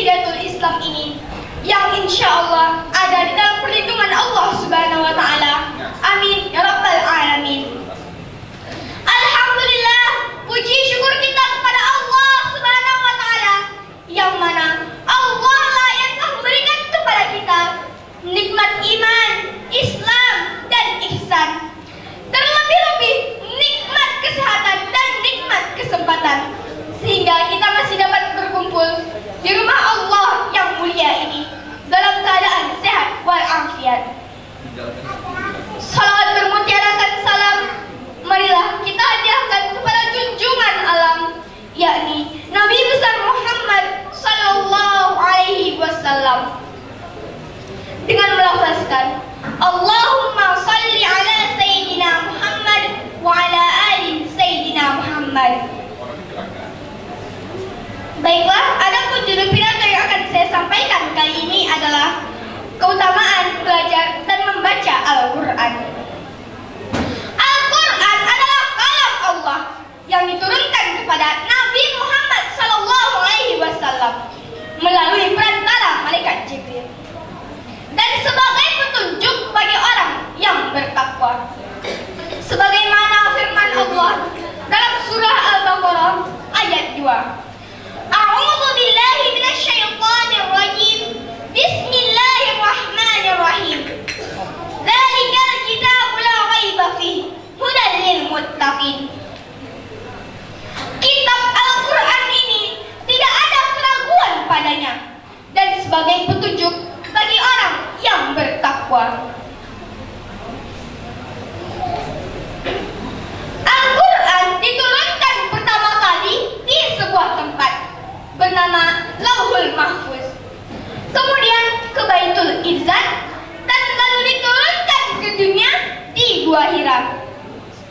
Hidayatul Islam ini yang insya Allah ada di dalam perlindungan Allah Subhanahu wa Ta'ala. Amin ya Rabbal Alamin. Alhamdulillah, puji syukur kita kepada Allah Subhanahu wa Ta'ala, yang mana Allah lah yang telah memberikan kepada kita nikmat iman, Islam, dan ihsan. Terlebih-lebih nikmat kesehatan dan nikmat kesempatan, sehingga kita masih dapat berkumpul di rumah Allah yang mulia ini dalam keadaan sehat walafiat. Salawat bermutiarakan salam marilah kita hadiahkan kepada junjungan alam, yakni Nabi besar Muhammad sallallahu alaihi wasallam, dengan melafazkan Allahumma salli ala Sayyidina Muhammad wa ala ali Sayyidina Muhammad. Baiklah, adapun judul pidato yang akan saya sampaikan kali ini adalah keutamaan belajar dan membaca Al-Quran. Al-Quran adalah kalam Allah yang diturunkan kepada Nabi Muhammad SAW melalui perantara malaikat Jibril, dan sebagai petunjuk bagi orang yang bertakwa. Sebagaimana firman Allah dalam surah Al-Baqarah ayat 2. A'udzu billahi minasyaitonir rajim. Bismillahirrahmanirrahim. Dzalikal kitabu la raiba fihi hudan lil muttaqin. Kitab Al-Quran ini tidak ada keraguan padanya dan sebagai petunjuk bagi orang yang bertakwa. Al-Quran diturunkan pertama kali di sebuah tempat bernama Lauhul Mahfuz, kemudian ke Baitul Izzat, dan lalu diturunkan ke dunia di Gua Hira.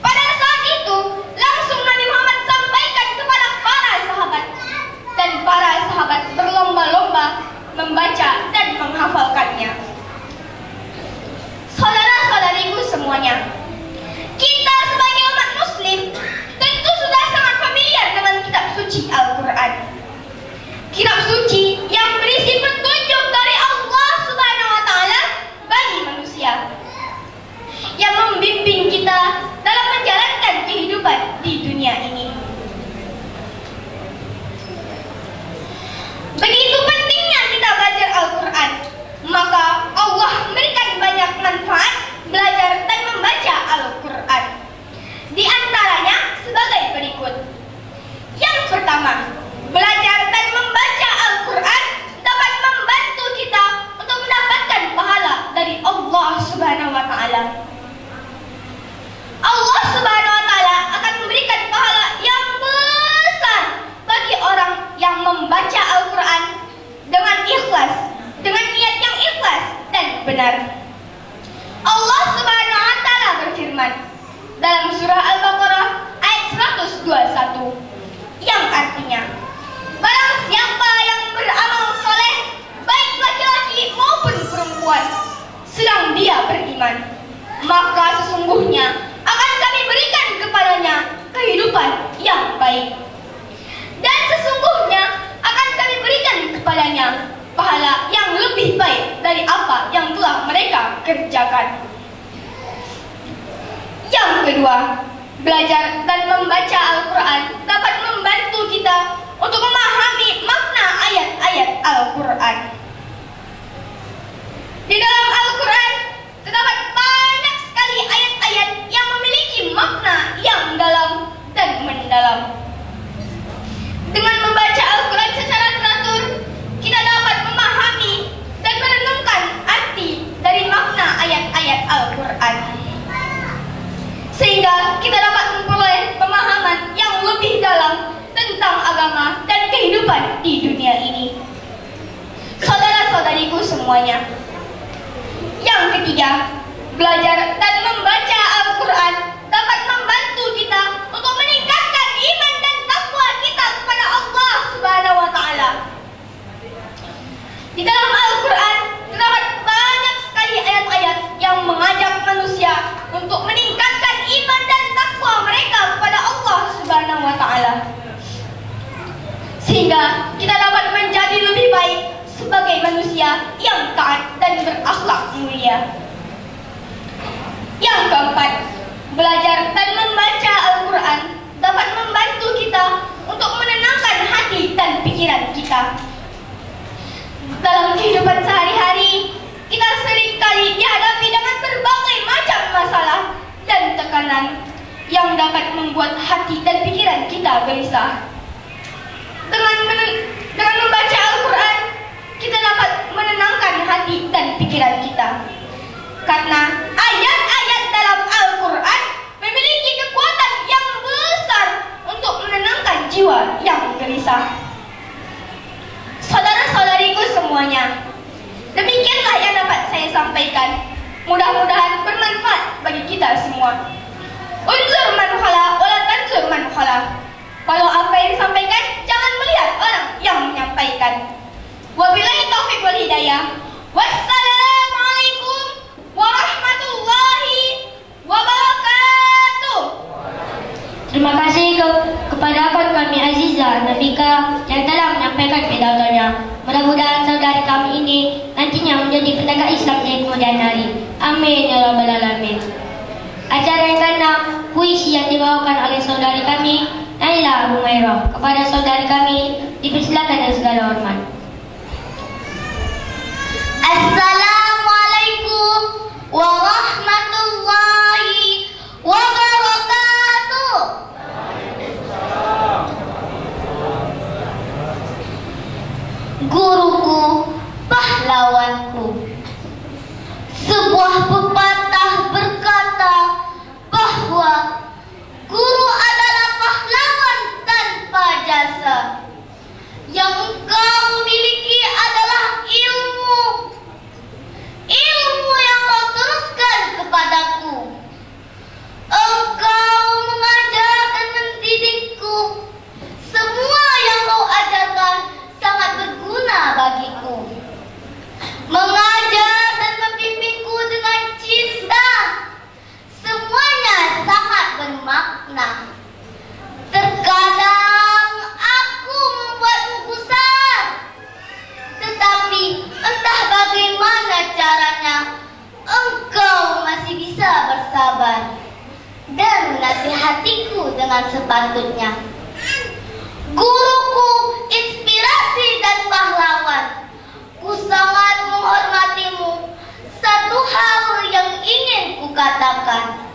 Pada saat itu langsung Nabi Muhammad sampaikan kepada para sahabat, dan para sahabat berlomba-lomba membaca dan menghafalkannya. Saudara-saudariku semuanya, kita sebagai umat muslim tentu sudah sangat familiar dengan kitab suci Al-Quran. Kitab suci yang berisi petunjuk dari Allah Subhanahu wa Ta'ala bagi manusia, yang membimbing kita dalam menjalankan kehidupan di dunia ini. Begitu pentingnya kita belajar Al-Quran, maka Allah memberikan banyak manfaat belajar dan membaca Al-Quran. Di antaranya sebagai berikut. Yang pertama, belajar dan membaca Al-Quran dapat membantu kita untuk mendapatkan pahala dari Allah Subhanahu wa Ta'ala. Allah Subhanahu wa Ta'ala akan memberikan pahala yang besar bagi orang yang membaca Al-Quran dengan ikhlas, dengan niat yang ikhlas dan benar. Allah Subhanahu wa Ta'ala berfirman dalam surah Al-Baqarah ayat 121, yang artinya, barang siapa yang beramal soleh, baik laki-laki maupun perempuan, sedang dia beriman, maka sesungguhnya akan kami berikan kepadanya kehidupan yang baik, dan sesungguhnya akan kami berikan kepadanya pahala yang lebih baik dari apa yang telah mereka kerjakan. Yang kedua, belajar dan membaca Al-Quran dapat membantu kita untuk memahami makna ayat-ayat Al-Quran. Di dalam Al-Quran terdapat banyak sekali ayat-ayat yang memiliki makna yang dalam dan mendalam. Dengan membaca Al-Quran secara teratur, kita dapat memahami dan merenungkan arti dari makna ayat-ayat Al-Quran, sehingga kita dapat memperoleh pemahaman yang lebih dalam tentang agama dan kehidupan di dunia ini. Saudara-saudariku semuanya, yang ketiga, belajar dan membaca Al-Quran dapat membantu kita untuk meningkatkan iman dan takwa kita kepada Allah Subhanahu wa Ta'ala. Di dalam Al-Quran terdapat banyak sekali ayat-ayat yang mengajak manusia untuk meningkatkan iman dan takwa mereka kepada Allah Subhanahu wa Ta'ala, sehingga kita dapat menjadi lebih baik sebagai manusia yang taat dan berakhlak mulia. Yang keempat, belajar dan membaca Al-Quran dapat membantu kita untuk menenangkan hati dan pikiran kita. Dalam kehidupan sehari-hari, kita seringkali dihadapi dengan berbagai macam masalah dan tekanan yang dapat membuat hati dan pikiran kita gelisah. Dengan membaca Al-Quran, kita dapat menenangkan hati dan pikiran kita. Karena ayat-ayat dalam Al-Quran memiliki kekuatan yang besar untuk menenangkan jiwa yang gelisah. Saudara-saudariku semuanya, demikianlah yang dapat saya sampaikan. Mudah-mudahan bermanfaat bagi kita semua. Unzur man khala wala tanzur man khala. Kalau apa yang disampaikan, jangan melihat orang yang menyampaikan. Wabillahi taufiq wal hidayah. Wassalamualaikum warahmatullahi wabarakatuh. Terima kasih kepada akhwat kami Aziza Nabika yang telah menyampaikan pidatonya. Mudah-mudahan saudari kami ini nantinya menjadi penegak Islam yang kemudian hari. Amin ya rabbal alamin. Acara yang keenam, puisi yang dibawakan oleh saudari kami Naila Humairah. Kepada saudari kami dipersilakan dengan segala hormat. Assalamualaikum warahmatullahi wabarakatuh. Guruku, pahlawanku. Sebuah pepatah berkata bahwa guru adalah pahlawan tanpa jasa. Yang engkau miliki adalah ilmu. Ilmu yang kau teruskan kepadaku. Engkau mengajar dan mendidikku. Semua yang kau ajarkan sangat berguna bagiku. Mengajar dan membimbingku dengan cinta. Semuanya sangat bermakna. Terkadang aku membuatmu gusar, tetapi entah bagaimana caranya engkau masih bisa bersabar dan menasihatiku dengan sepatutnya. Guruku, inspirasi dan pahlawan, ku sangat menghormatimu. Satu hal yang ingin ku katakan,